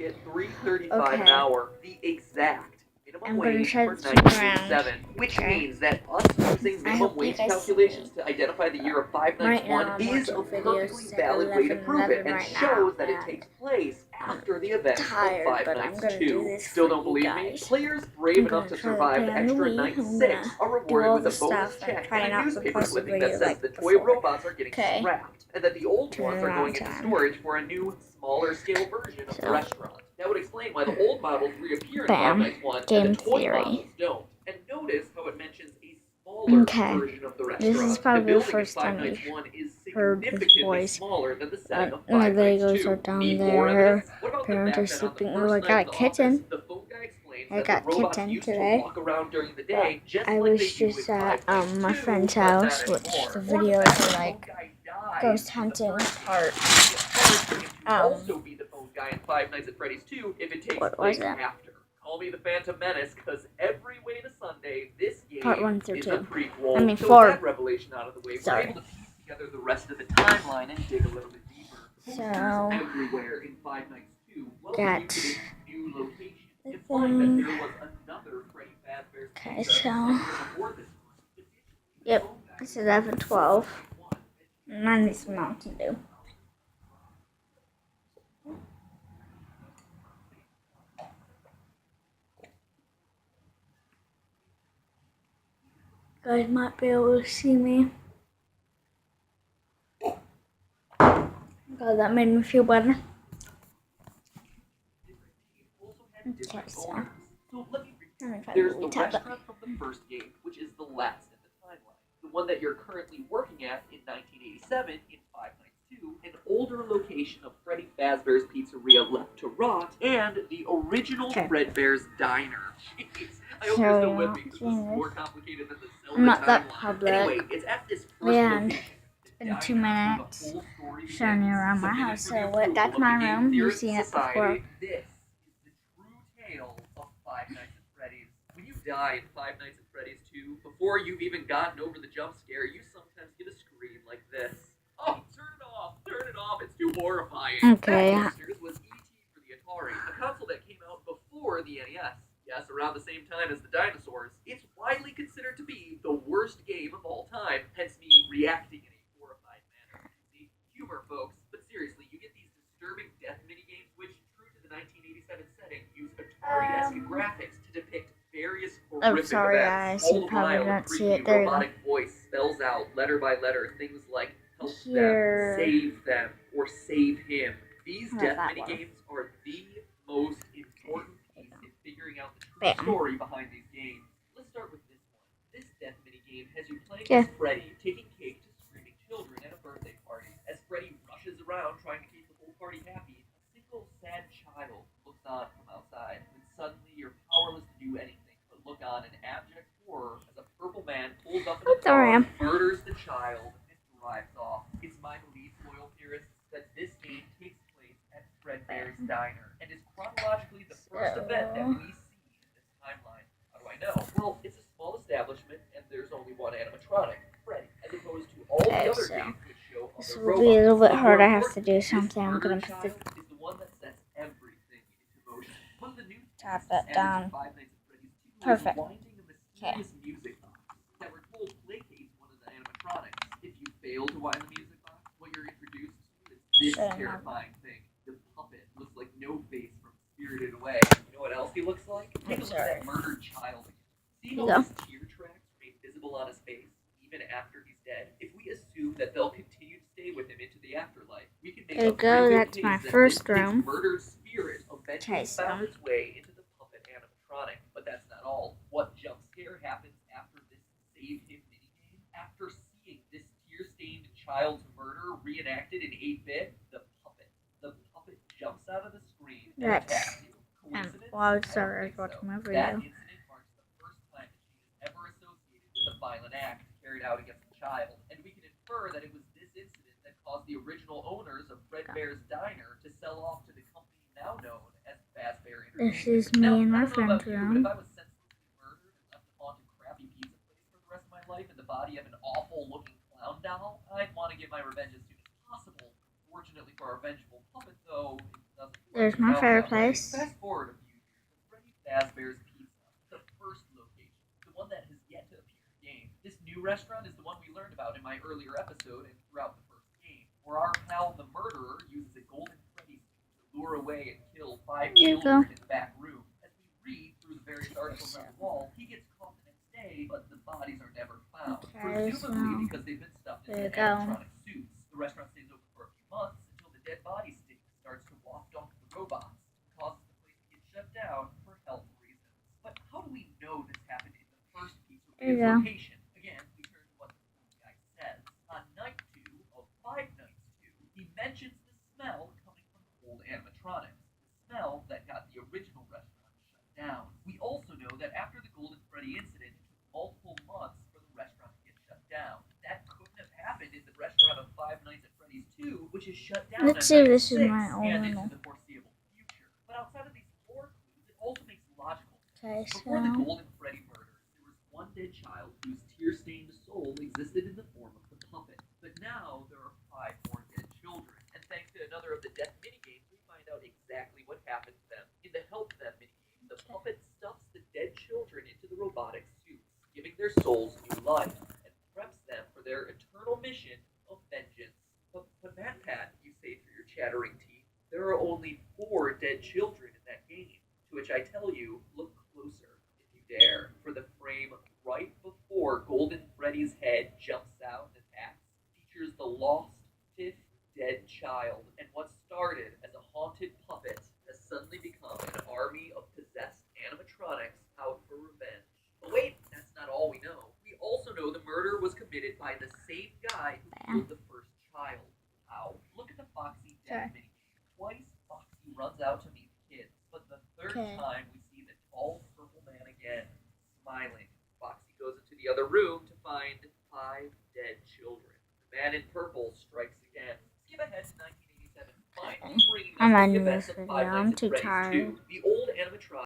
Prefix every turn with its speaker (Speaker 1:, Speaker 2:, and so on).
Speaker 1: At 3:35 an hour, the exact minimum
Speaker 2: I'm gonna
Speaker 1: wage
Speaker 2: try
Speaker 1: for
Speaker 2: to turn around.
Speaker 1: 1987, which
Speaker 2: Okay.
Speaker 1: means that us using minimum wage calculations to identify the year of
Speaker 2: Right now,
Speaker 1: 591
Speaker 2: I'm
Speaker 1: is a
Speaker 2: watching
Speaker 1: perfectly
Speaker 2: videos
Speaker 1: valid way to prove it, and
Speaker 2: right
Speaker 1: shows
Speaker 2: now,
Speaker 1: that it takes place after the event of
Speaker 2: tired,
Speaker 1: Five
Speaker 2: but I'm
Speaker 1: Nights
Speaker 2: gonna do
Speaker 1: 2.
Speaker 2: this
Speaker 1: Still
Speaker 2: for
Speaker 1: don't
Speaker 2: you
Speaker 1: believe me?
Speaker 2: guys.
Speaker 1: Players brave
Speaker 2: I'm
Speaker 1: enough
Speaker 2: gonna
Speaker 1: to
Speaker 2: try to
Speaker 1: survive
Speaker 2: play on the
Speaker 1: extra
Speaker 2: Wii.
Speaker 1: night
Speaker 2: I'm
Speaker 1: 6
Speaker 2: gonna
Speaker 1: are
Speaker 2: do
Speaker 1: rewarded
Speaker 2: all
Speaker 1: with
Speaker 2: the
Speaker 1: a bonus
Speaker 2: stuff and
Speaker 1: check
Speaker 2: try
Speaker 1: and a
Speaker 2: not to
Speaker 1: newspaper
Speaker 2: post a
Speaker 1: clipping that
Speaker 2: video
Speaker 1: says
Speaker 2: like
Speaker 1: the toy
Speaker 2: before.
Speaker 1: robots are getting
Speaker 2: Okay.
Speaker 1: scrapped, and that the old
Speaker 2: Turn
Speaker 1: ones are
Speaker 2: around
Speaker 1: going into
Speaker 2: time.
Speaker 1: storage for a new, smaller scale version of the restaurant. That would explain why the old models reappear in
Speaker 2: Bam.
Speaker 1: Five Nights 1
Speaker 2: Game
Speaker 1: and the toy
Speaker 2: theory.
Speaker 1: models don't. And notice how it mentions a smaller
Speaker 2: Okay.
Speaker 1: version of the restaurant.
Speaker 2: This is probably the
Speaker 1: building in
Speaker 2: first
Speaker 1: Five
Speaker 2: time
Speaker 1: Nights
Speaker 2: you've
Speaker 1: 1 is
Speaker 2: heard his
Speaker 1: significantly
Speaker 2: voice.
Speaker 1: smaller than the setting of
Speaker 2: My
Speaker 1: Five Nights
Speaker 2: Legos
Speaker 1: 2.
Speaker 2: are down
Speaker 1: Need
Speaker 2: there.
Speaker 1: more evidence? What about the
Speaker 2: Parents
Speaker 1: fact
Speaker 2: are
Speaker 1: that on the
Speaker 2: sleeping.
Speaker 1: first
Speaker 2: Oh, I
Speaker 1: night
Speaker 2: got
Speaker 1: of
Speaker 2: a
Speaker 1: the
Speaker 2: kitten.
Speaker 1: office, the phone guy explains
Speaker 2: I
Speaker 1: that
Speaker 2: got
Speaker 1: the robots
Speaker 2: kitten
Speaker 1: used
Speaker 2: today.
Speaker 1: to walk around during the day, just
Speaker 2: I
Speaker 1: like
Speaker 2: was
Speaker 1: they do in
Speaker 2: just
Speaker 1: Five
Speaker 2: at
Speaker 1: Nights
Speaker 2: my
Speaker 1: 2,
Speaker 2: friend's
Speaker 1: but not
Speaker 2: house, which
Speaker 1: anymore.
Speaker 2: the
Speaker 1: Or the
Speaker 2: videos
Speaker 1: fact that
Speaker 2: are
Speaker 1: the
Speaker 2: like
Speaker 1: phone guy died
Speaker 2: ghost
Speaker 1: in the
Speaker 2: hunting
Speaker 1: first
Speaker 2: part.
Speaker 1: game. It's hard for him to also be the phone guy in Five Nights at Freddy's 2 if it takes
Speaker 2: What
Speaker 1: place
Speaker 2: was it?
Speaker 1: after. Call me the Phantom Menace, because every way to Sunday, this game
Speaker 2: Part 1 through
Speaker 1: is
Speaker 2: 2.
Speaker 1: a prequel.
Speaker 2: I mean,
Speaker 1: so
Speaker 2: 4.
Speaker 1: with that revelation out of the way,
Speaker 2: Sorry.
Speaker 1: we're able to piece together the rest of the timeline and dig a little bit deeper.
Speaker 2: So,
Speaker 1: Posters everywhere in Five Nights 2 welcome you to this new location,
Speaker 2: the
Speaker 1: implying that
Speaker 2: thing.
Speaker 1: there was another Freddy Fazbear's
Speaker 2: Okay,
Speaker 1: Pizza
Speaker 2: so,
Speaker 1: before this one.
Speaker 2: yep, it's 11:12. And I need some Mountain Dew. You guys might be able to see me. God, that made me feel better. Okay, so
Speaker 1: There's the restaurant from the first game, which is the last in the timeline. The one that you're currently working at in 1987 in Five Nights 2, an older location of Freddy Fazbear's Pizzeria left to rot, and the original Fredbear's Diner. Jeez, I hope you're still with me, because this is more complicated than the Zelda
Speaker 2: I'm not
Speaker 1: timeline.
Speaker 2: that public.
Speaker 1: Anyway, it's at this first location.
Speaker 2: It's been 2 minutes showing you around my house. So that's my room. You've seen it before.
Speaker 1: This is the true tale of Five Nights at Freddy's. When you die in Five Nights at Freddy's 2, before you've even gotten over the jump scare, you sometimes get a scream like this. Oh, turn it off! Turn it off! It's too horrifying.
Speaker 2: Okay.
Speaker 1: That, listeners, was E.T. for the Atari, a console that came out before the NES. Yes, around the same time as the dinosaurs. It's widely considered to be the worst game of all time, hence me reacting in a horrified manner. See, humor, folks, but seriously, you get these disturbing death minigames, which, true to the 1987 setting, use Atari-esque graphics to depict various horrific events.
Speaker 2: Guys, you probably don't see it. There you go.
Speaker 1: Robotic voice spells out letter by letter things like help them, save them, or save him. These death minigames are the most important piece in figuring out the true story behind these games. Let's start with this one. This death minigame has you playing as Freddy, taking cake to screaming children at a birthday party. As Freddy rushes around trying to keep the whole party happy, a single sad child looks on from outside, when suddenly you're powerless to do anything but look on in abject horror as a purple man pulls up in a car, murders the child, and drives off. It's my belief, loyal theorists, that this game takes place at Fredbear's Diner, and is chronologically the first event that we see in this timeline. How do I know? Well, it's a small establishment, and there's only one animatronic, Freddy, as opposed to all the other games which show other robots.
Speaker 2: This will be a little bit hard. I have to do something. I'm gonna
Speaker 1: put this. Is the one that sets everything into motion. One of the new
Speaker 2: tap that down. Perfect. Okay.
Speaker 1: Music box that we're told placates one of the animatronics. If you fail to wind the music box, what you're introduced to is this terrifying thing. The puppet looks like No Face from Spirited Away. You know what else he looks like? Take a look at that murdered child again. See how his tear tracks remain visible on his face even after he's dead? If we assume that they'll continue to stay with him into the afterlife, we can make a
Speaker 2: that's my first room.
Speaker 1: Murdered spirit eventually found its way into the puppet animatronic. But that's not all. What jump scare happens after this save him minigame? After seeing this tear-stained child's murder reenacted in 8-bit, the puppet jumps out of the screen and attacks you. Coincidence?
Speaker 2: Well, sorry, I was watching my video.
Speaker 1: That incident marks the first time that she is ever associated with a violent act carried out against a child, and we can infer that it was this incident that caused the original owners of Fredbear's Diner to sell off to the company now known as Fazbear Entertainment.
Speaker 2: This is me and my friend's room.
Speaker 1: If I was senselessly murdered and left to haunt a crappy pizza place for the rest of my life in the body of an awful-looking clown doll, I'd want to get my revenge as soon as possible Unfortunately for our vengeful puppet, though, it doesn't
Speaker 2: There's
Speaker 1: work
Speaker 2: my
Speaker 1: out that way.
Speaker 2: fireplace.
Speaker 1: Fast forward a few years, to Freddy Fazbear's Pizza, the first location, the one that has yet to appear in the game. This new restaurant is the one we learned about in my earlier episode and throughout the first game, where our pal the murderer uses a golden Freddy suit to lure away and kill 5 children in the back room. As we read through the various articles on the wall, he gets caught the next day, but the bodies are never found. Presumably because they've been stuffed in animatronic suits. The restaurant stays open for a few months until the dead body stink starts to waft off the robots and causes the place to get shut down for health reasons. But how do we know this happened in the first pizzeria location? Again, we turn to what the guy says. On night 2 of Five Nights 2, he mentions the smell coming from old animatronics. The smell that got the original restaurant shut down. We also know that after the Golden Freddy incident, it took multiple months for the restaurant to get shut down. That couldn't have happened in the restaurant of Five Nights at Freddy's 2, which is shut down
Speaker 2: Let's see if this is
Speaker 1: 6
Speaker 2: my
Speaker 1: and
Speaker 2: own.
Speaker 1: into the foreseeable future. But outside of these lore clues, it also makes logical
Speaker 2: Okay,
Speaker 1: sense. Before the
Speaker 2: so
Speaker 1: Golden Freddy murders, there was one dead child whose tear-stained soul existed in the form of the puppet. But now there are 5 more dead children, and thanks to another of the death minigames, we find out exactly what happened to them. In the Help Them minigame, the puppet stuffs the dead children into the robotic suits, giving their souls new life, and preps them for their eternal mission of vengeance. But MatPat, you say through your chattering teeth, there are only 4 dead children in that game. To which I tell you, look closer if you dare, for the frame right before Golden Freddy's head jumps out and attacks features the lost 5th dead child, and what started as a haunted puppet has suddenly become an army of possessed animatronics out for revenge. But wait, that's not all we know. We also know the murder was committed by the same guy who killed the first child. Wow. Look at the Foxy death minigame. Twice, Foxy runs out to meet the kids, but the third time we see the tall purple man again, smiling. Foxy goes into the other room to find 5 dead children. The man in purple strikes again. Skip ahead to 1987. Finally bringing us
Speaker 2: I'm
Speaker 1: the
Speaker 2: ending
Speaker 1: events
Speaker 2: this
Speaker 1: of
Speaker 2: video.
Speaker 1: Five
Speaker 2: I'm
Speaker 1: Nights
Speaker 2: too
Speaker 1: at Freddy's
Speaker 2: tired.
Speaker 1: 2. The old animatronic